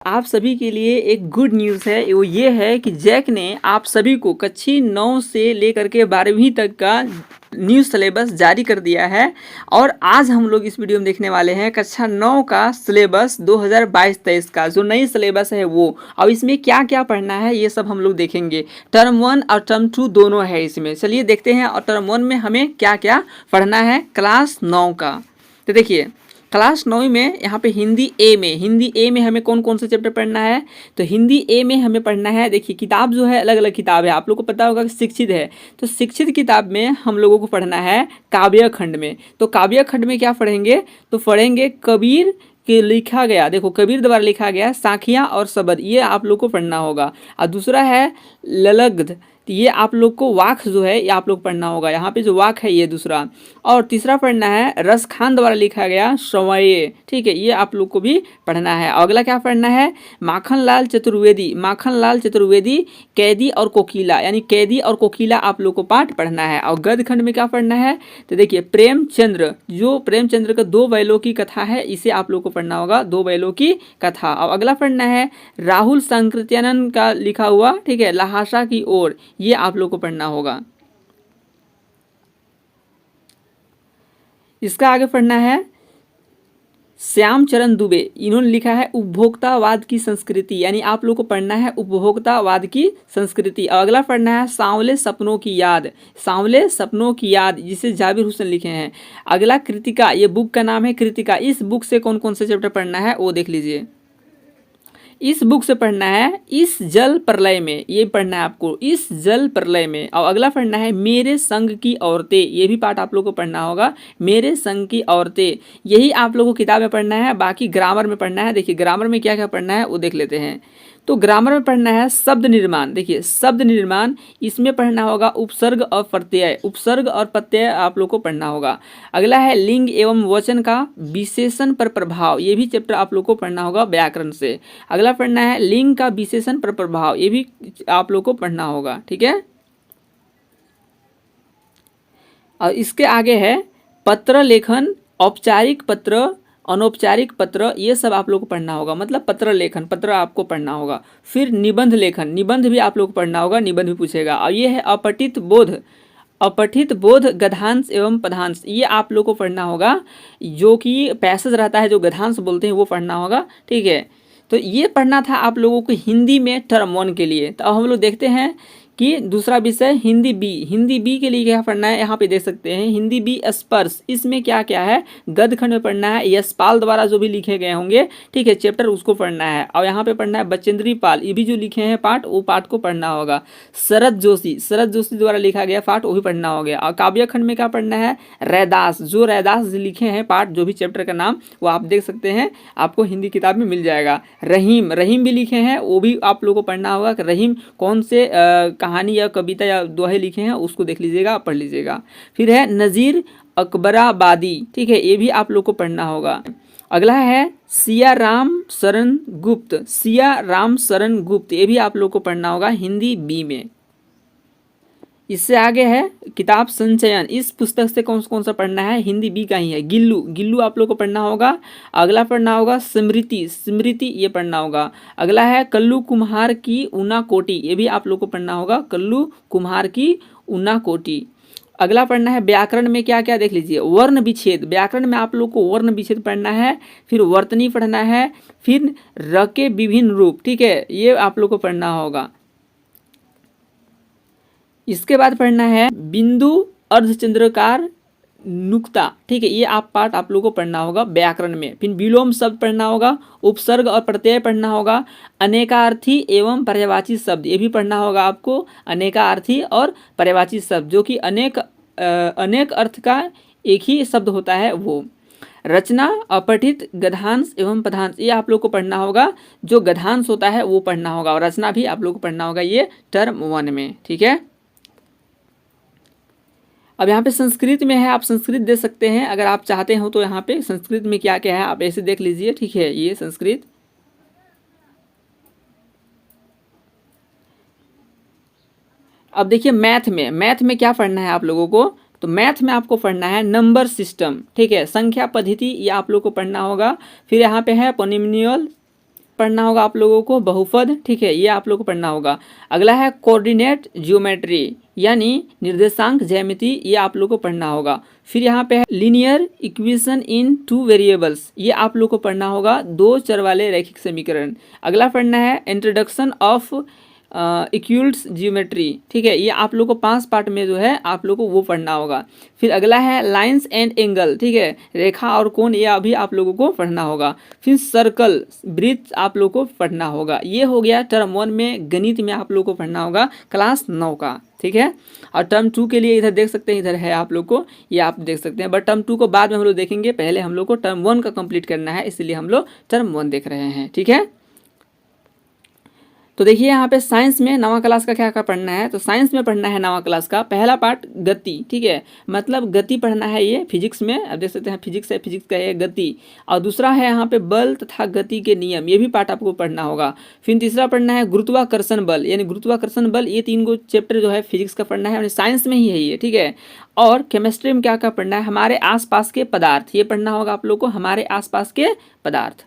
आप सभी के लिए एक गुड न्यूज़ है। वो ये है कि जैक ने आप सभी को कक्षी 9 से लेकर के 12वीं तक का न्यू सिलेबस जारी कर दिया है। और आज हम लोग इस वीडियो में देखने वाले हैं कक्षा 9 का सिलेबस 2022-23 का जो नई सिलेबस है वो। और इसमें क्या क्या पढ़ना है ये सब हम लोग देखेंगे। टर्म 1 और टर्म 2 दोनों है इसमें। चलिए देखते हैं और टर्म 1 में हमें क्या क्या पढ़ना है क्लास 9 का। तो देखिए क्लास 9 में यहाँ पे हिंदी ए में हमें कौन कौन से चैप्टर पढ़ना है। तो हिंदी ए में हमें पढ़ना है, देखिए किताब जो है अलग अलग किताब है। आप लोग को पता होगा कि शिक्षित है, तो शिक्षित किताब में हम लोगों को पढ़ना है काव्य खंड में। तो काव्य खंड में क्या पढ़ेंगे, तो पढ़ेंगे कबीर के लिखा गया, देखो कबीर द्वारा लिखा गया साखियाँ और शबद, ये आप लोग को पढ़ना होगा। और दूसरा है ललग्ध, तो ये आप लोग को वाक जो है ये आप लोग पढ़ना होगा। यहाँ पे जो वाक है ये दूसरा। और तीसरा पढ़ना है रसखान द्वारा लिखा गया श्रवय, ठीक है, ये आप लोग को भी पढ़ना है। अगला क्या पढ़ना है, माखनलाल चतुर्वेदी कैदी और कोकिला, यानी कैदी और कोकिला आप लोग को पाठ पढ़ना है। और गद्य खंड में क्या पढ़ना है, तो देखिए प्रेमचंद्र, जो प्रेमचंद्र का 2 बैलों की कथा है इसे आप लोग को पढ़ना होगा, 2 बैलों की कथा। और अगला पढ़ना है राहुल संकृत्यानंद का लिखा हुआ, ठीक है, लहासा की ओर, ये आप लोग को पढ़ना होगा। इसका आगे पढ़ना है श्याम चरण दुबे, इन्होंने लिखा है उपभोक्तावाद की संस्कृति, यानी आप लोग को पढ़ना है उपभोक्तावाद की संस्कृति। और अगला पढ़ना है सांवले सपनों की याद, जिसे जाबिर हुसैन लिखे हैं। अगला कृतिका, ये बुक का नाम है कृतिका। इस बुक से कौन कौन से चैप्टर पढ़ना है वो देख लीजिए। इस बुक से पढ़ना है इस जल प्रलय में, ये पढ़ना है आपको इस जल प्रलय में। और अगला पढ़ना है मेरे संग की औरतें, ये भी पाठ आप लोग को पढ़ना होगा, मेरे संग की औरतें। यही आप लोगों को किताब में पढ़ना है, बाकी ग्रामर में पढ़ना है। देखिए ग्रामर में क्या क्या पढ़ना है वो देख लेते हैं। तो ग्रामर में पढ़ना है शब्द निर्माण, देखिए शब्द निर्माण, इसमें पढ़ना होगा उपसर्ग और प्रत्यय आप लोग को पढ़ना होगा। अगला है लिंग एवं वचन का विशेषण पर प्रभाव, ये भी चैप्टर आप लोग को पढ़ना होगा व्याकरण से। अगला पढ़ना है लिंग का विशेषण पर प्रभाव, ये भी आप लोग को पढ़ना होगा, ठीक है। और इसके आगे है पत्र लेखन, औपचारिक पत्र, अनौपचारिक पत्र, ये सब आप लोग को पढ़ना होगा। मतलब पत्र लेखन, पत्र आपको पढ़ना होगा। फिर निबंध लेखन, निबंध भी आप लोग को पढ़ना होगा, निबंध भी पूछेगा। और ये है अपठित बोध गद्यांश एवं पदांश, ये आप लोग को पढ़ना होगा। जो कि पैसेज रहता है जो गद्यांश बोलते हैं वो पढ़ना होगा, ठीक है। तो ये पढ़ना था आप लोगों को हिंदी में टर्म 1 के लिए। तो अब हम लोग देखते हैं कि दूसरा विषय हिंदी बी के लिए क्या पढ़ना है। यहाँ पे देख सकते हैं हिंदी बी स्पर्श, इसमें क्या क्या है, गद्य खंड में पढ़ना है यशपाल द्वारा जो भी लिखे गए होंगे, ठीक है, चैप्टर उसको पढ़ना है। और यहाँ पे पढ़ना है बचेंद्री पाल, ये भी जो लिखे हैं पाठ, वो पाठ को पढ़ना होगा। शरद जोशी द्वारा लिखा गया पाठ, वो भी पढ़ना होगा। और काव्य खंड में क्या पढ़ना है, रैदास, जो रैदास लिखे हैं पाठ, जो भी चैप्टर का नाम वो आप देख सकते हैं, आपको हिंदी किताब में मिल जाएगा। रहीम भी लिखे हैं, वो भी आप लोग को पढ़ना होगा कि रहीम कौन से कहानी या कविता या दोहे लिखे हैं उसको देख लीजिएगा, पढ़ लीजिएगा। फिर है नज़ीर अकबराबादी, ठीक है, ये भी आप लोग को पढ़ना होगा। अगला है सिया राम शरण गुप्त, ये भी आप लोग को पढ़ना होगा हिंदी बी में। इससे आगे है किताब संचयन, इस पुस्तक से कौन सा पढ़ना है, हिंदी बी का ही है। गिल्लू आप लोग को पढ़ना होगा। अगला पढ़ना होगा स्मृति, ये पढ़ना होगा। अगला है कल्लू कुम्हार की ऊना कोटी, ये भी आप लोग को पढ़ना होगा, कल्लू कुम्हार की ऊना कोटी। अगला पढ़ना है व्याकरण में क्या क्या देख लीजिए, वर्ण विच्छेद, व्याकरण में आप लोग को वर्ण विच्छेद पढ़ना है। फिर वर्तनी पढ़ना है। फिर र के विभिन्न रूप, ठीक है, ये आप लोग को पढ़ना होगा। इसके बाद पढ़ना है बिंदु अर्धचंद्राकार नुक्ता, ठीक है, ये पाठ आप लोगों को पढ़ना होगा व्याकरण में। फिर विलोम शब्द पढ़ना होगा, उपसर्ग और प्रत्यय पढ़ना होगा, अनेकार्थी एवं पर्यायवाची शब्द, ये भी पढ़ना होगा आपको, अनेकार्थी और पर्यायवाची शब्द, जो कि अनेक अर्थ का एक ही शब्द होता है वो। रचना, अपठित गद्यांश एवं पदांश, ये आप लोग को पढ़ना होगा, जो गद्यांश होता है वो पढ़ना होगा। और रचना भी आप लोग को पढ़ना होगा, ये टर्म 1 में, ठीक है। अब यहाँ पे संस्कृत में है, आप संस्कृत दे सकते हैं अगर आप चाहते हो। तो यहाँ पे संस्कृत में क्या क्या है आप ऐसे देख लीजिए, ठीक है, ये संस्कृत। अब देखिए मैथ में क्या पढ़ना है आप लोगों को, तो मैथ में आपको पढ़ना है नंबर सिस्टम, ठीक है, संख्या पद्धति, ये आप लोग को पढ़ना होगा। फिर यहाँ पे है पोलिनोमियल पढ़ना होगा आप लोगों को बहुपद, ठीक है, ये आप लोगों को पढ़ना होगा। अगला है कोऑर्डिनेट ज्योमेट्री यानी निर्देशांक ज्यामिति, ये आप लोगों को पढ़ना होगा। फिर यहाँ पे है linear equation in two variables, ये आप लोग को पढ़ना होगा, दो चर वाले रैखिक समीकरण। अगला पढ़ना है इंट्रोडक्शन ऑफ इक्वल्स ज्योमेट्री, ठीक है, ये आप लोग को 5 पार्ट में जो है आप लोग को वो पढ़ना होगा। फिर अगला है लाइंस एंड एंगल, ठीक है, रेखा और कोण, ये अभी आप लोगों को पढ़ना होगा। फिर सर्कल वृत्त आप लोग को पढ़ना होगा। ये हो गया टर्म 1 में गणित में आप लोग को पढ़ना होगा क्लास 9 का, ठीक है। और टर्म 2 के लिए इधर देख सकते हैं, इधर है आप लोग को, ये आप देख सकते हैं, बट टर्म 2 को बाद में हम लोग देखेंगे, पहले हम लोग को टर्म 1 का कंप्लीट करना है, इसलिए हम लोग टर्म 1 देख रहे हैं, ठीक है। तो देखिए यहाँ पे साइंस में 9वां क्लास का क्या क्या पढ़ना है। तो साइंस में पढ़ना है 9वां क्लास का पहला पार्ट गति, ठीक है, मतलब गति पढ़ना है। ये फिजिक्स में अब देख सकते हैं, फिजिक्स है, फिजिक्स का है गति। और दूसरा है यहाँ पे बल तथा गति के नियम, ये भी पार्ट आपको पढ़ना होगा। फिर तीसरा पढ़ना है गुरुत्वाकर्षण बल, यानी गुरुत्वाकर्षण बल, ये 3 चैप्टर जो है फिजिक्स का पढ़ना है, साइंस में ही है ये, ठीक है। और केमिस्ट्री में क्या क्या पढ़ना है, हमारे आसपास के पदार्थ, ये पढ़ना होगा आप लोग को, हमारे आसपास के पदार्थ।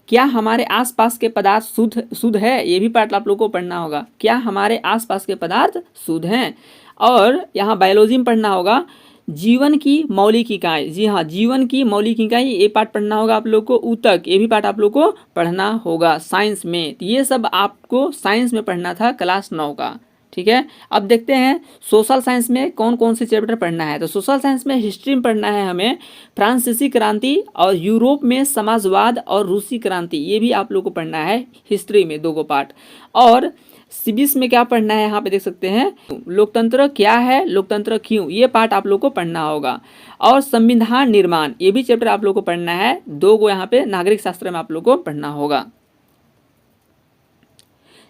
क्या हमारे आसपास के पदार्थ शुद्ध है, ये भी पार्ट आप लोगों को पढ़ना होगा। क्या हमारे आसपास के पदार्थ शुद्ध हैं। और यहाँ बायोलॉजी में पढ़ना होगा जीवन की मौलिक इकाई, जी हाँ, जीवन की मौलिक इकाई, ये पार्ट पढ़ना होगा आप लोग को। ऊतक, ये भी पार्ट आप लोग को पढ़ना होगा साइंस में। ये सब आपको साइंस में पढ़ना था क्लास 9 का, ठीक है। अब देखते हैं सोशल साइंस में कौन कौन से चैप्टर पढ़ना है। तो सोशल साइंस में हिस्ट्री में पढ़ना है हमें फ्रांसीसी क्रांति, और यूरोप में समाजवाद और रूसी क्रांति, ये भी आप लोग को पढ़ना है हिस्ट्री में 2 पार्ट। और सिविक्स में क्या पढ़ना है, यहाँ पे देख सकते हैं लोकतंत्र क्या है, लोकतंत्र क्यों, ये पार्ट आप लोग को पढ़ना होगा। और संविधान निर्माण, ये भी चैप्टर आप लोग को पढ़ना है। 2 यहाँ पे नागरिक शास्त्र में आप लोग को पढ़ना होगा।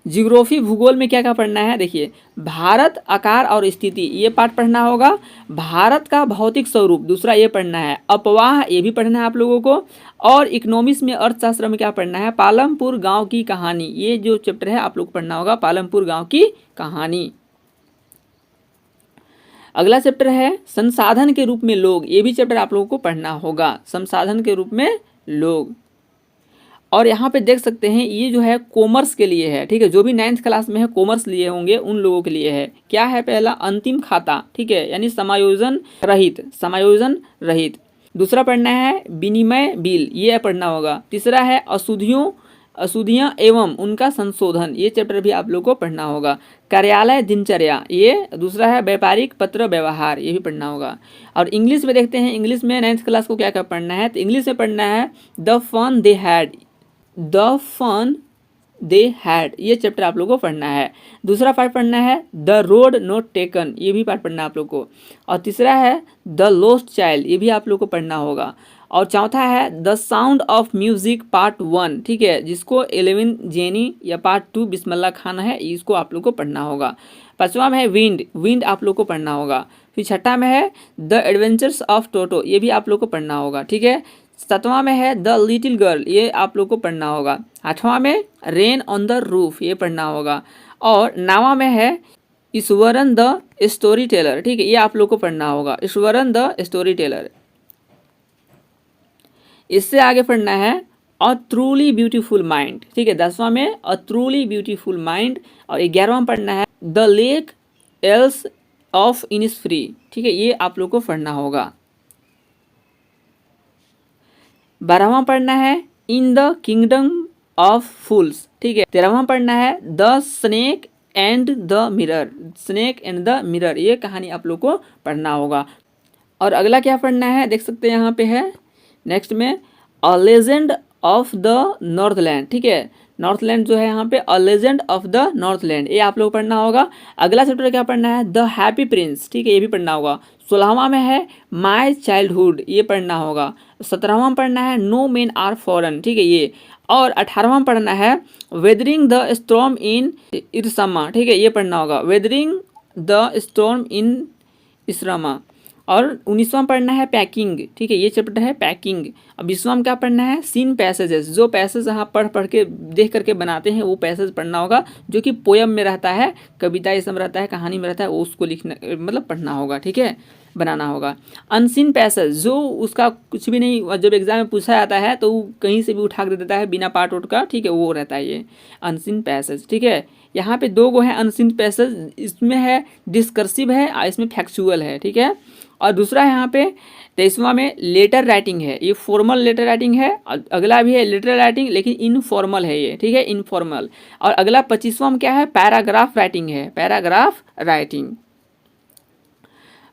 जियोग्राफी भूगोल में क्या क्या पढ़ना है, देखिए भारत आकार और स्थिति, ये पार्ट पढ़ना होगा। भारत का भौतिक स्वरूप, दूसरा ये पढ़ना है। अपवाह, ये भी पढ़ना है आप लोगों को। और इकोनॉमिक्स में अर्थशास्त्र में क्या पढ़ना है, पालमपुर गांव की कहानी, ये जो चैप्टर है आप लोग पढ़ना होगा, पालमपुर गांव की कहानी। अगला चैप्टर है संसाधन के रूप में लोग, ये भी चैप्टर आप लोगों को पढ़ना होगा, संसाधन के रूप में लोग। और यहाँ पे देख सकते हैं ये जो है कॉमर्स के लिए है, ठीक है, जो भी 9th क्लास में है कॉमर्स लिए होंगे उन लोगों के लिए है। क्या है, पहला अंतिम खाता, ठीक है, यानी समायोजन रहित, समायोजन रहित। दूसरा पढ़ना है विनिमय बिल, ये पढ़ना होगा। तीसरा है अशुद्धियाँ एवं उनका संशोधन, ये चैप्टर भी आप लोग को पढ़ना होगा। कार्यालय दिनचर्या, ये दूसरा है। व्यापारिक पत्र व्यवहार, ये भी पढ़ना होगा। और इंग्लिश में देखते हैं, इंग्लिश में 9th क्लास को क्या क्या पढ़ना है। तो इंग्लिश में पढ़ना है द फन दे हैड, ये चैप्टर आप लोगों को पढ़ना है। दूसरा पार्ट पढ़ना है द रोड नॉट टेकन, ये भी पार्ट पढ़ना है आप लोग को। और तीसरा है द लॉस्ट चाइल्ड, ये भी आप लोग को पढ़ना होगा। और चौथा है the sound of music part 1, ठीक है, जिसको 11 जेनी या पार्ट 2 बिस्मिल्लाह खान है, इसको आप लोग को पढ़ना होगा। 5वां में है विंड आप लोग को पढ़ना होगा। फिर 6ठा में है द एडवेंचर्स ऑफ टोटो, ये भी आप लोग को पढ़ना होगा, ठीक है। 7वां में है द लिटिल गर्ल, ये आप लोग को पढ़ना होगा। 8वां में रेन ऑन द रूफ, ये पढ़ना होगा। और 9वां में है ईश्वरन द स्टोरी टेलर, ठीक है, ये आप लोग को पढ़ना होगा, ईश्वरन द स्टोरी टेलर। इससे आगे पढ़ना है अ ट्रूली ब्यूटीफुल माइंड, ठीक है, 10वां में अ ट्रूली ब्यूटीफुल माइंड। और 11वां पढ़ना है the lake else of Innisfree, ठीक है, ये आप लोग को पढ़ना होगा। 12वां पढ़ना है इन द किंगडम ऑफ फूल्स, ठीक है। 13वां पढ़ना है the snake and the mirror, snake and the mirror, ये कहानी आप लोग को पढ़ना होगा। और अगला क्या पढ़ना है, देख सकते हैं यहाँ पे है नेक्स्ट में a legend of the Northland, ठीक है, नॉर्थलैंड जो है यहाँ पे a legend of the Northland, ये आप लोग पढ़ना होगा। अगला चैप्टर क्या पढ़ना है द हैप्पी प्रिंस, ठीक है, ये भी पढ़ना होगा। 16वां में है माय चाइल्डहुड, ये पढ़ना होगा। 17वां पढ़ना है नो मेन आर फॉरेन, ठीक है, ये। और 18वां पढ़ना है वेदरिंग द स्टॉर्म इन इरसमा, ठीक है, ये पढ़ना होगा, वेदरिंग द स्टॉर्म इन इरसमा। और 19वां पढ़ना है पैकिंग, ठीक है, ये चैप्टर है पैकिंग। अब 20वां में क्या पढ़ना है सीन पैसेजेस, जो पैसेज यहाँ पढ़ के देख करके बनाते हैं वो पैसेज पढ़ना होगा, जो कि पोयम में रहता है, कविता ये सब रहता है, कहानी में रहता है, वो उसको लिखना मतलब पढ़ना होगा, ठीक है। बनाना होगा। अनसीन पैसेज जो उसका कुछ भी नहीं, जब एग्जाम में पूछा जाता है तो वो कहीं से भी उठा कर देता है बिना पार्ट वोट का, ठीक है, वो रहता है ये अनसीन पैसेज, ठीक है। यहाँ पे 2 गो है अनसीन पैसेज, इसमें है डिस्कर्सिव है और इसमें फैक्चुअल है, ठीक है। और दूसरा है यहाँ पे 23वां में लेटर राइटिंग है, ये फॉर्मल लेटर राइटिंग है। और अगला भी है लेटर राइटिंग लेकिन इनफॉर्मल है ये, ठीक है, इनफॉर्मल। और अगला 25वां में क्या है, पैराग्राफ राइटिंग है, पैराग्राफ राइटिंग।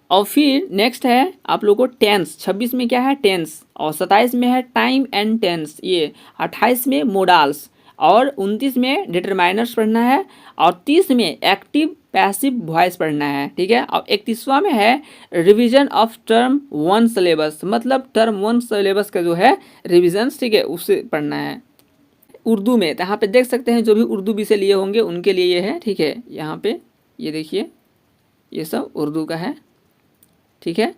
और फिर नेक्स्ट है आप लोगों को टेंस, 26 में क्या है टेंस, और 27 में है टाइम एंड टेंस, ये 28 में मोडाल्स, और 29 में डिटरमाइनर्स पढ़ना है, और 30 में एक्टिव पैसिव वॉइस पढ़ना है, ठीक है। और 31वां में है रिवीजन ऑफ टर्म 1 सिलेबस, मतलब टर्म 1 सिलेबस का जो है रिविजन, ठीक है, उससे पढ़ना है उर्दू में। तो यहाँ पे देख सकते हैं जो भी उर्दू विषय लिए होंगे उनके लिए ये है, ठीक है। यहाँ पे ये देखिए ये सब उर्दू का है, ठीक है।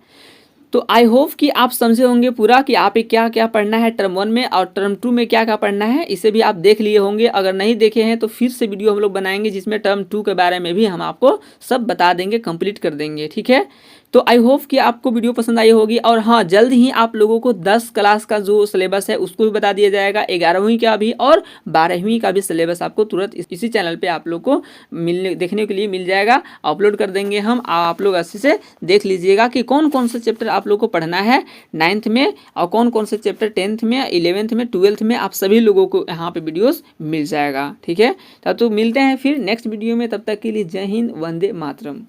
तो आई होप कि आप समझे होंगे पूरा कि आप क्या क्या पढ़ना है टर्म 1 में और टर्म 2 में क्या क्या पढ़ना है, इसे भी आप देख लिए होंगे। अगर नहीं देखे हैं तो फिर से वीडियो हम लोग बनाएंगे जिसमें टर्म 2 के बारे में भी हम आपको सब बता देंगे, कंप्लीट कर देंगे, ठीक है। तो आई होप कि आपको वीडियो पसंद आई होगी। और हाँ, जल्द ही आप लोगों को 10 क्लास का जो सिलेबस है उसको भी बता दिया जाएगा, 11वीं का भी और 12वीं का भी सिलेबस आपको तुरंत इसी चैनल पे आप लोग को देखने के लिए मिल जाएगा, अपलोड कर देंगे हम। आप लोग अच्छे से देख लीजिएगा कि कौन कौन से चैप्टर आप लोग को पढ़ना है 9th में और कौन कौन से चैप्टर 10th में, 11th में, 12th में, आप सभी लोगों को यहाँ पे वीडियोस मिल जाएगा, ठीक है। तो मिलते हैं फिर नेक्स्ट वीडियो में, तब तक के लिए जय हिंद, वंदे मातरम।